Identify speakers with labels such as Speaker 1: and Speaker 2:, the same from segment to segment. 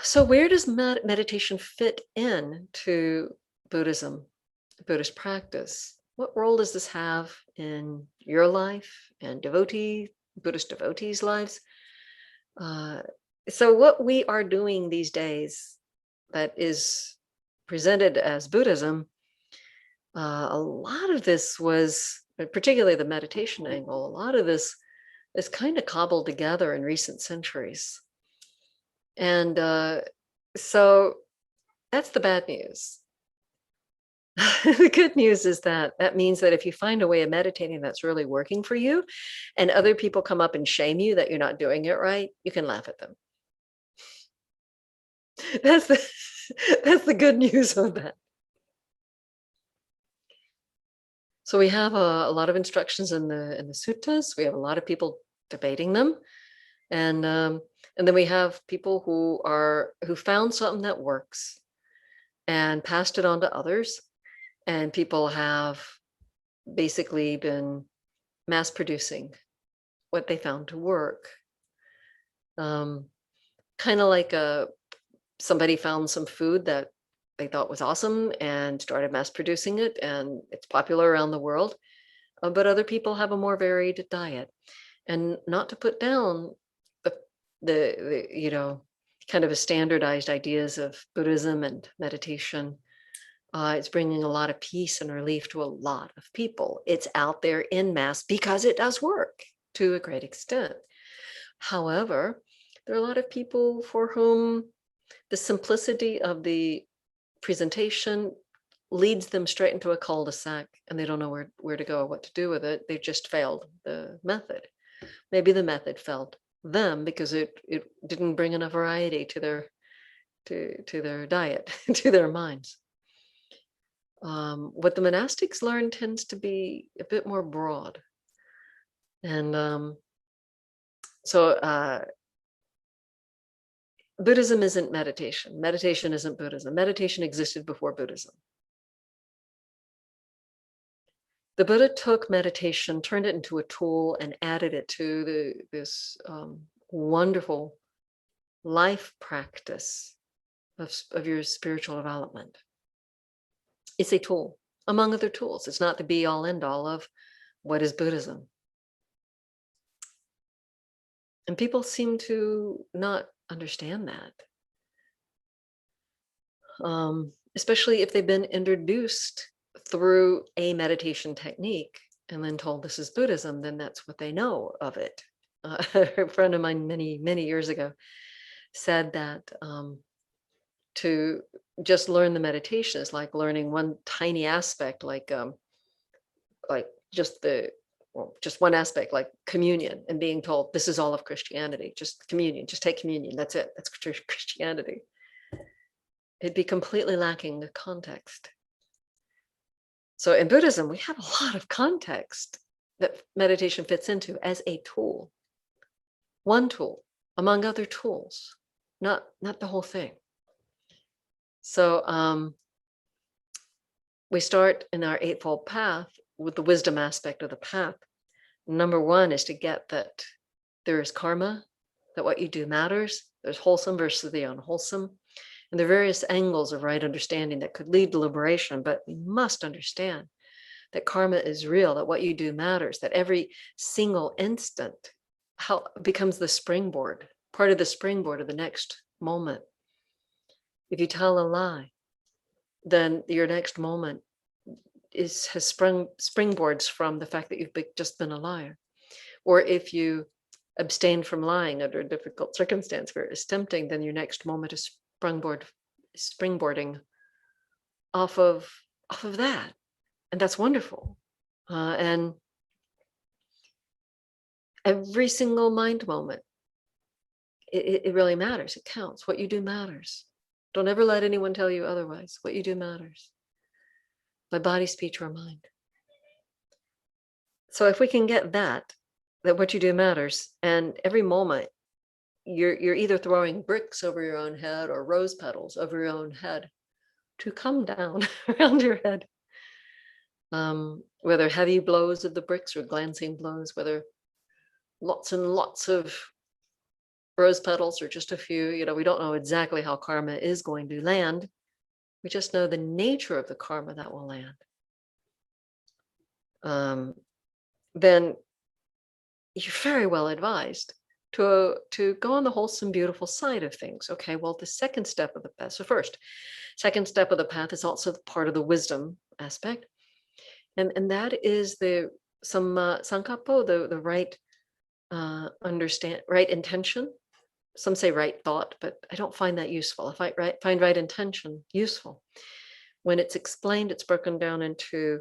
Speaker 1: So where does meditation fit in to Buddhism, Buddhist practice? What role does this have in your life and Buddhist devotees' lives? Uh, so what we are doing these days that is presented as Buddhism, a lot of this was, particularly the meditation angle, a lot of this is kind of cobbled together in recent centuries. And so that's the bad news. The good news is that that means that if you find a way of meditating that's really working for you, and other people come up and shame you that you're not doing it right, you can laugh at them. That's the that's the good news of that. So we have a lot of instructions in the suttas. We have a lot of people debating them, and then we have people who found something that works and passed it on to others, and people have basically been mass producing what they found to work. Kind of like somebody found some food that they thought was awesome and started mass producing it, and it's popular around the world. But other people have a more varied diet, and not to put down the kind of a standardized ideas of Buddhism and meditation. It's bringing a lot of peace and relief to a lot of people. It's out there in mass because it does work to a great extent. However, there are a lot of people for whom the simplicity of the presentation leads them straight into a cul-de-sac, and they don't know where to go or what to do with it. They've just failed the method. Maybe the method failed them because it didn't bring enough variety to their diet, to their minds. What the monastics learn tends to be a bit more broad. And so Buddhism isn't meditation. Meditation isn't Buddhism. Meditation existed before Buddhism. The Buddha took meditation, turned it into a tool, and added it to this wonderful life practice of your spiritual development. It's a tool, among other tools. It's not the be all end all of what is Buddhism. And people seem to not understand that. Especially if they've been introduced through a meditation technique and then told this is Buddhism, then that's what they know of it. A friend of mine many years ago said that to just learn the meditation is like learning one tiny aspect, like just one aspect, like communion, and being told this is all of Christianity, just communion, just take communion, that's it, that's Christianity. It'd be completely lacking the context. So in Buddhism, we have a lot of context that meditation fits into as a tool. One tool among other tools, not the whole thing. So we start in our Eightfold Path with the wisdom aspect of the path. Number one is to get that there is karma, that what you do matters. There's wholesome versus the unwholesome. And there are various angles of right understanding that could lead to liberation, but we must understand that karma is real, that what you do matters, that every single instant becomes the springboard, part of the springboard of the next moment. If you tell a lie, then your next moment has springboards from the fact that you've just been a liar. Or if you abstain from lying under a difficult circumstance where it's tempting, then your next moment is springboarding off of that, and that's wonderful. And every single mind moment, it really matters. It counts. What you do matters. Don't ever let anyone tell you otherwise. What you do matters, by body, speech, or mind. So if we can get that what you do matters, and every moment you're either throwing bricks over your own head or rose petals over your own head to come down around your head. Whether heavy blows of the bricks or glancing blows, whether lots and lots of rose petals or just a few. We don't know exactly how karma is going to land. We just know the nature of the karma that will land. Then you're very well advised to go on the wholesome, beautiful side of things. Okay, well, the second step of the path. So second step of the path is also part of the wisdom aspect, and that is the sankapo, the right right intention. Some say right thought, but I don't find that useful. If I find right intention useful, when it's explained, it's broken down into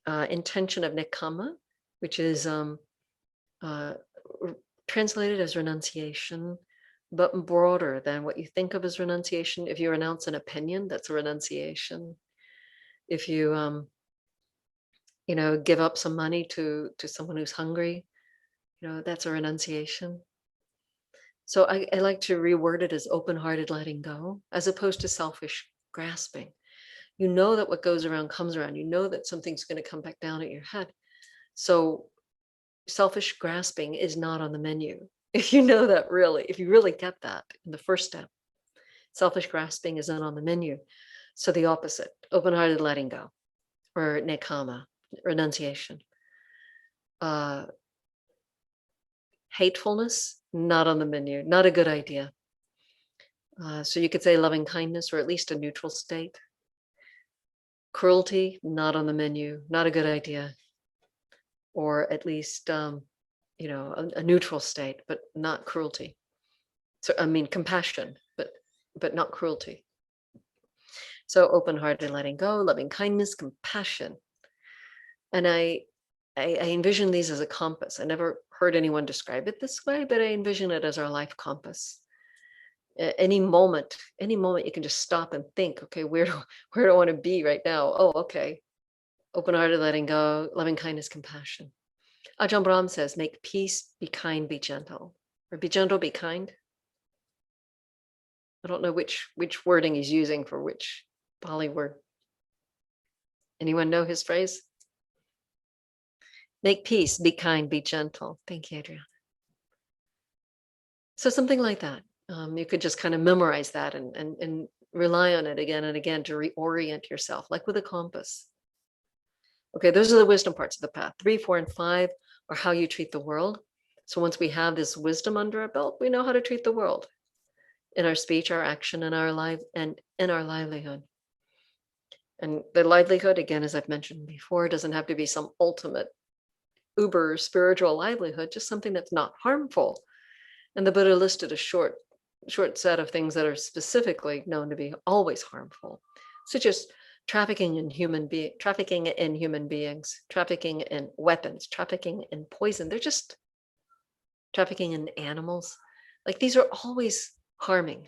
Speaker 1: intention of nekama, which is translated as renunciation, but broader than what you think of as renunciation. If you renounce an opinion, that's a renunciation. If you give up some money to someone who's hungry, that's a renunciation. So I like to reword it as open-hearted letting go, as opposed to selfish grasping. You know that what goes around comes around. You know that something's going to come back down at your head. So selfish grasping is not on the menu. If you know that really, if you really get that in the first step, selfish grasping isn't on the menu. So the opposite, open-hearted letting go, or nekama, renunciation. Hatefulness, not on the menu, not a good idea. So you could say loving kindness, or at least a neutral state. Cruelty, not on the menu, not a good idea. Or at least, a neutral state, but not cruelty. So, compassion, but not cruelty. So open-hearted letting go, loving kindness, compassion. And I envision these as a compass. I never heard anyone describe it this way, but I envision it as our life compass. Any moment you can just stop and think, okay, where do I want to be right now? Oh, okay. Open-hearted letting go, loving kindness, compassion. Ajahn Brahm says, make peace, be kind, be gentle. Or be gentle, be kind. I don't know which wording he's using for which Pali word. Anyone know his phrase? Make peace, be kind, be gentle. Thank you, Adriana. So something like that. You could just kind of memorize that and rely on it again and again to reorient yourself, like with a compass. Okay, those are the wisdom parts of the path. 3, 4, and 5 are how you treat the world. So once we have this wisdom under our belt, we know how to treat the world in our speech, our action, and our life, and in our livelihood. And the livelihood, again, as I've mentioned before, doesn't have to be some ultimate uber spiritual livelihood, just something that's not harmful. And the Buddha listed a short set of things that are specifically known to be always harmful, such as trafficking in human beings, trafficking in weapons, trafficking in poison. They're just trafficking in animals. Like, these are always harming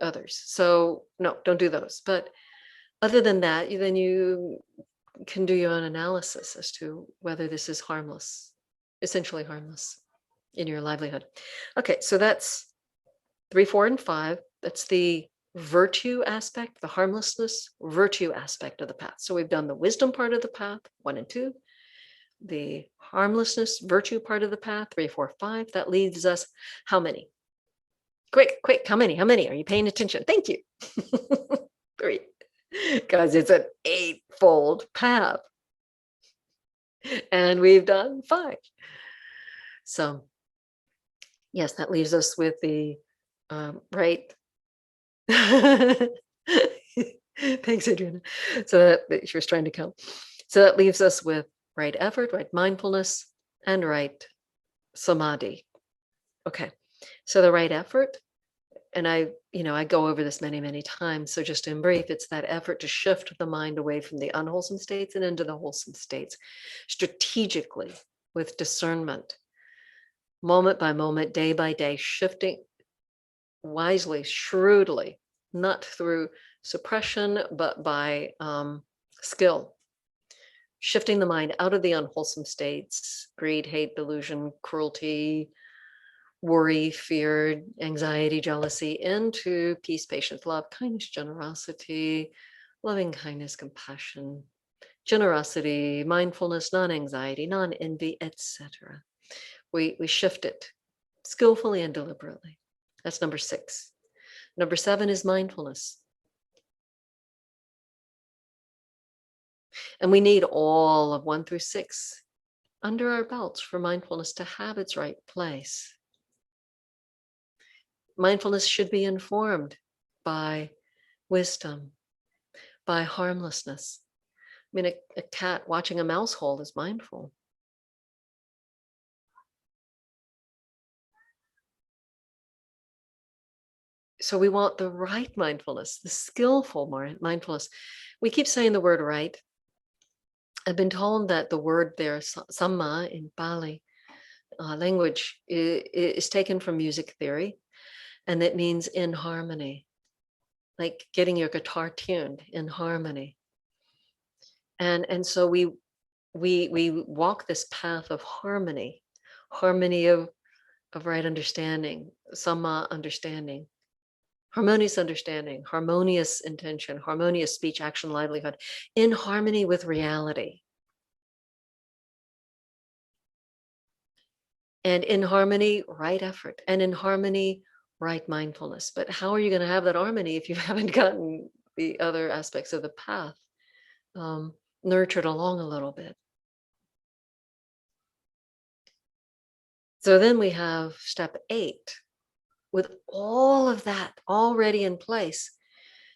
Speaker 1: others. So no, don't do those. But other than that, then you can do your own analysis as to whether this is harmless, essentially harmless in your livelihood. Okay, so that's 3, 4, and 5. That's the virtue aspect, the harmlessness virtue aspect of the path. So we've done the wisdom part of the path, 1 and 2, the harmlessness virtue part of the path, 3, 4, 5. That leaves us how many? Quick, how many? Are you paying attention? Thank you. 3, because it's an 8-fold path. And we've done 5. So yes, that leaves us with the right. Thanks, Adriana. So that she was trying to count. So that leaves us with right effort, right mindfulness, and right samadhi. Okay. So the right effort, and I go over this many, many times. So just in brief, it's that effort to shift the mind away from the unwholesome states and into the wholesome states, strategically, with discernment, moment by moment, day by day, shifting wisely, shrewdly, not through suppression, but by skill, shifting the mind out of the unwholesome states, greed, hate, delusion, cruelty, worry, fear, anxiety, jealousy, into peace, patience, love, kindness, generosity, loving kindness, compassion, generosity, mindfulness, non-anxiety, non-envy, etc. We shift it skillfully and deliberately. That's number 6. Number 7 is mindfulness. And we need all of 1 through 6 under our belts for mindfulness to have its right place. Mindfulness should be informed by wisdom, by harmlessness. I mean, a cat watching a mouse hole is mindful. So we want the right mindfulness, the skillful mindfulness. We keep saying the word right. I've been told that the word there, samma in Pali language, is taken from music theory, and it means in harmony, like getting your guitar tuned in harmony. And so we walk this path of harmony of right understanding, samma understanding, harmonious understanding, harmonious intention, harmonious speech, action, livelihood, in harmony with reality. And in harmony, right effort, and in harmony, right mindfulness. But how are you going to have that harmony if you haven't gotten the other aspects of the path nurtured along a little bit? So then we have step 8. With all of that already in place,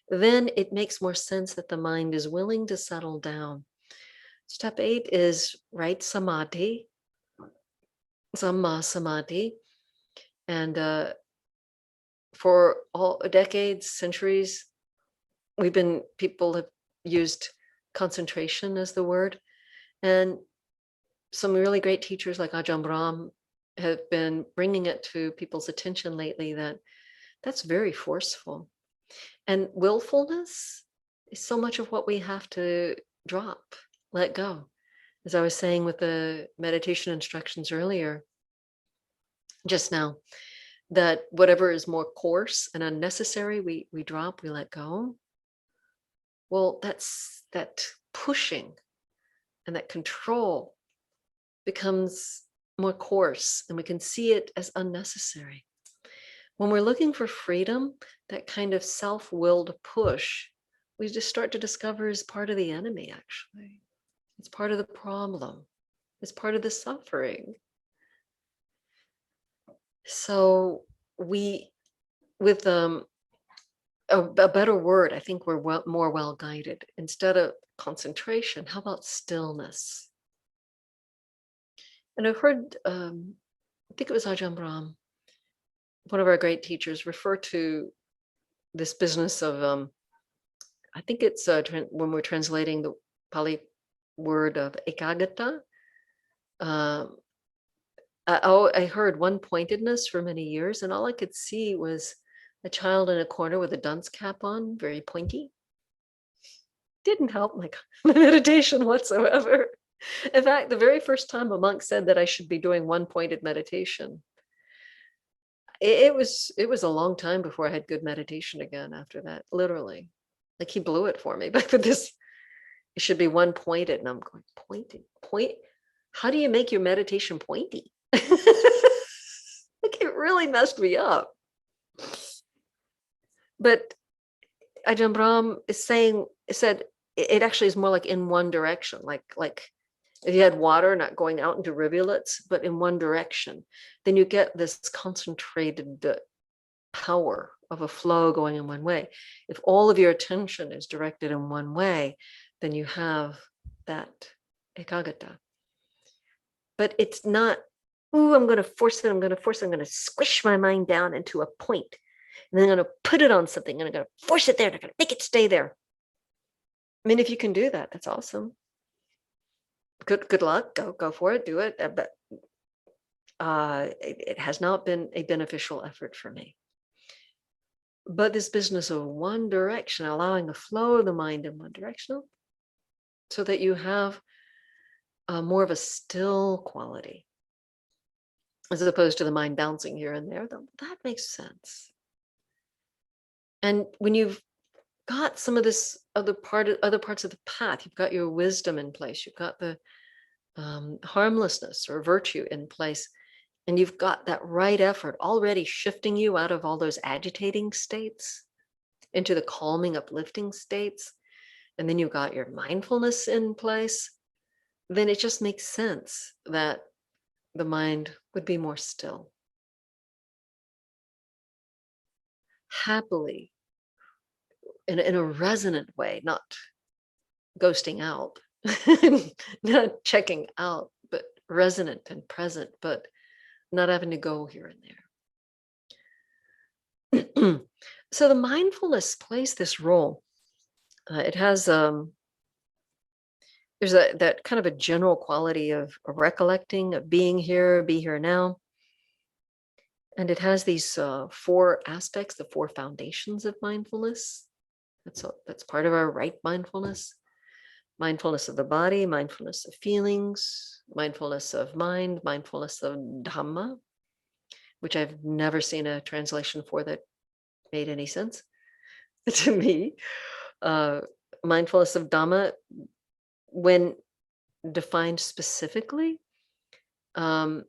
Speaker 1: then it makes more sense that the mind is willing to settle down. Step 8 is right samadhi, samma samadhi. And for all decades, centuries, people have used concentration as the word. And some really great teachers like Ajahn Brahm have been bringing it to people's attention lately that that's very forceful. And willfulness is so much of what we have to drop, let go. As I was saying with the meditation instructions earlier, just now, that whatever is more coarse and unnecessary, we drop, we let go. Well, that's that pushing and that control becomes more coarse, and we can see it as unnecessary. When we're looking for freedom, that kind of self-willed push, we just start to discover is part of the enemy, actually. It's part of the problem. It's part of the suffering. So with a better word, I think we're more well-guided. Instead of concentration, how about stillness? And I've heard, I think it was Ajahn Brahm, one of our great teachers, refer to this business of, I think it's when we're translating the Pali word of ekagata. I heard one-pointedness for many years, and all I could see was a child in a corner with a dunce cap on, very pointy. Didn't help my meditation whatsoever. In fact, the very first time a monk said that I should be doing one-pointed meditation, it was a long time before I had good meditation again after that, literally. Like he blew it for me. But for this, it should be one-pointed. And I'm going, point? How do you make your meditation pointy? Like it really messed me up. But Ajahn Brahm said it actually is more like in one direction, like if you had water not going out into rivulets, but in one direction, then you get this concentrated power of a flow going in one way. If all of your attention is directed in one way, then you have that ekagata. But it's not, ooh, I'm going to force it, I'm going to squish my mind down into a point. And then I'm going to put it on something, and I'm going to force it there, and I'm going to make it stay there. I mean, if you can do that, that's awesome. Good luck. Go for it. Do it. But it has not been a beneficial effort for me. But this business of one direction, allowing the flow of the mind in one direction, so that you have more of a still quality, as opposed to the mind bouncing here and there, that makes sense. And when you've got some of this other parts of the path, you've got your wisdom in place, you've got the harmlessness or virtue in place, And you've got that right effort already shifting you out of all those agitating states into the calming, uplifting states. And then you've got your mindfulness in place. Then it just makes sense that the mind would be more still. Happily, in a resonant way, not ghosting out, not checking out, but resonant and present, but not having to go here and there. So the mindfulness plays this role. It has there's that kind of a general quality of recollecting, of being here, be here now. And it has these four aspects, the four foundations of mindfulness. That's part of our right mindfulness. Mindfulness of the body, mindfulness of feelings, mindfulness of mind, mindfulness of Dhamma, which I've never seen a translation for that made any sense to me. Mindfulness of Dhamma, when defined specifically, and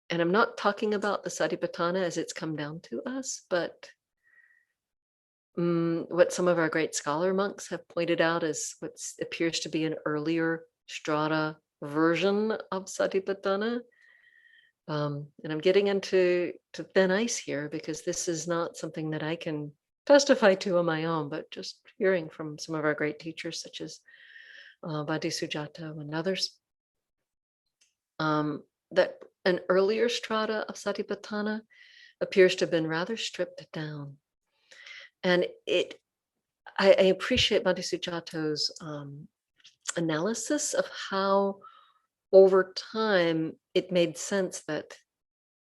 Speaker 1: I'm not talking about the Satipatthana as it's come down to us, but what some of our great scholar monks have pointed out is what appears to be an earlier strata version of Satipatthana. And I'm getting into thin ice here because this is not something that I can testify to on my own, but just hearing from some of our great teachers such as Bhante Sujato and others, that an earlier strata of Satipatthana appears to have been rather stripped down. And I appreciate Bhante Sujato's analysis of how over time it made sense that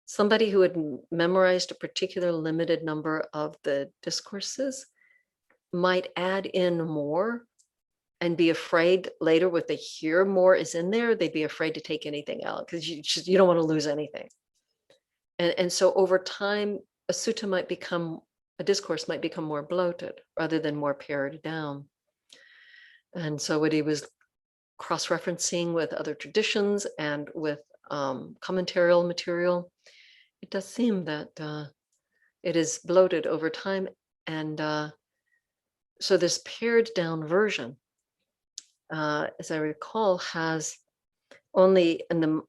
Speaker 1: somebody who had memorized a particular limited number of the discourses might add in more and be afraid later when they hear more is in there, they'd be afraid to take anything out because you don't want to lose anything. And so over time, a sutta might become, a discourse might become more bloated rather than more pared down. And so what he was cross-referencing with other traditions and with commentarial material, it does seem that it is bloated over time. And so this pared down version, as I recall, has only in the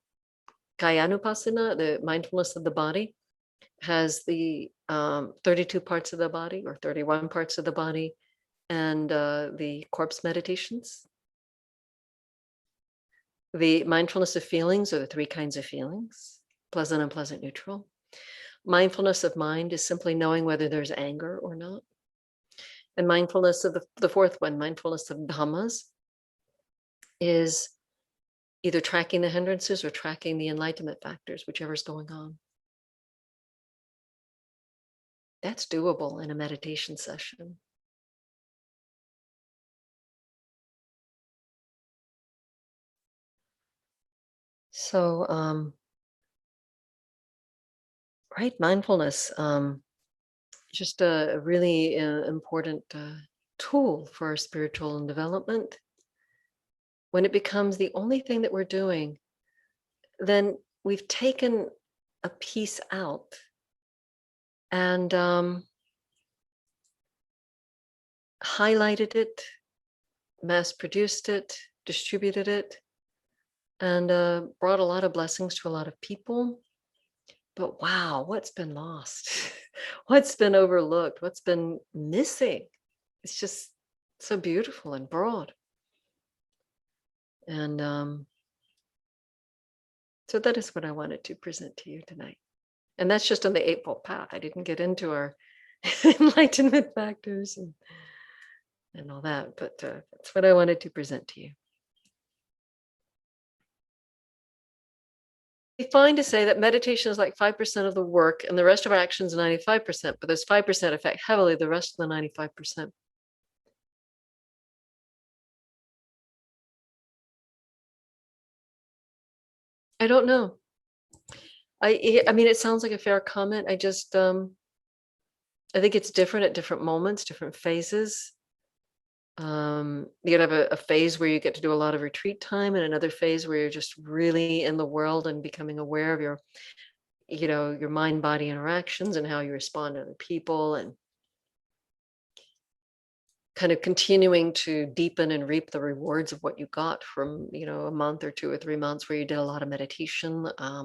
Speaker 1: Kayanupasana, the mindfulness of the body, has the 32 parts of the body or 31 parts of the body, and the corpse meditations. The mindfulness of feelings are the three kinds of feelings: pleasant, unpleasant, neutral. Mindfulness of mind is simply knowing whether there's anger or not. And mindfulness of the fourth one, mindfulness of dhammas, is either tracking the hindrances or tracking the enlightenment factors, whichever's going on. That's doable in a meditation session. So, right mindfulness, just a really important tool for our spiritual development. When it becomes the only thing that we're doing, then we've taken a piece out and highlighted it, mass produced it, distributed it, and brought a lot of blessings to a lot of people. But wow, what's been lost? What's been overlooked? What's been missing? It's just so beautiful and broad. And so that is what I wanted to present to you tonight. And that's just on the Eightfold Path. I didn't get into our enlightenment factors and all that, but that's what I wanted to present to you. We find to say that meditation is like 5% of the work and the rest of our actions 95%, but those 5% affect heavily the rest of the 95%. I don't know. I mean, it sounds like a fair comment. I just, I think it's different at different moments, different phases. You could have a phase where you get to do a lot of retreat time, and another phase where you're just really in the world and becoming aware of your, your mind body interactions and how you respond to other people, and kind of continuing to deepen and reap the rewards of what you got from, a month or 2 or 3 months where you did a lot of meditation. I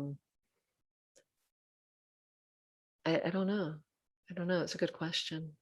Speaker 1: don't know. It's a good question.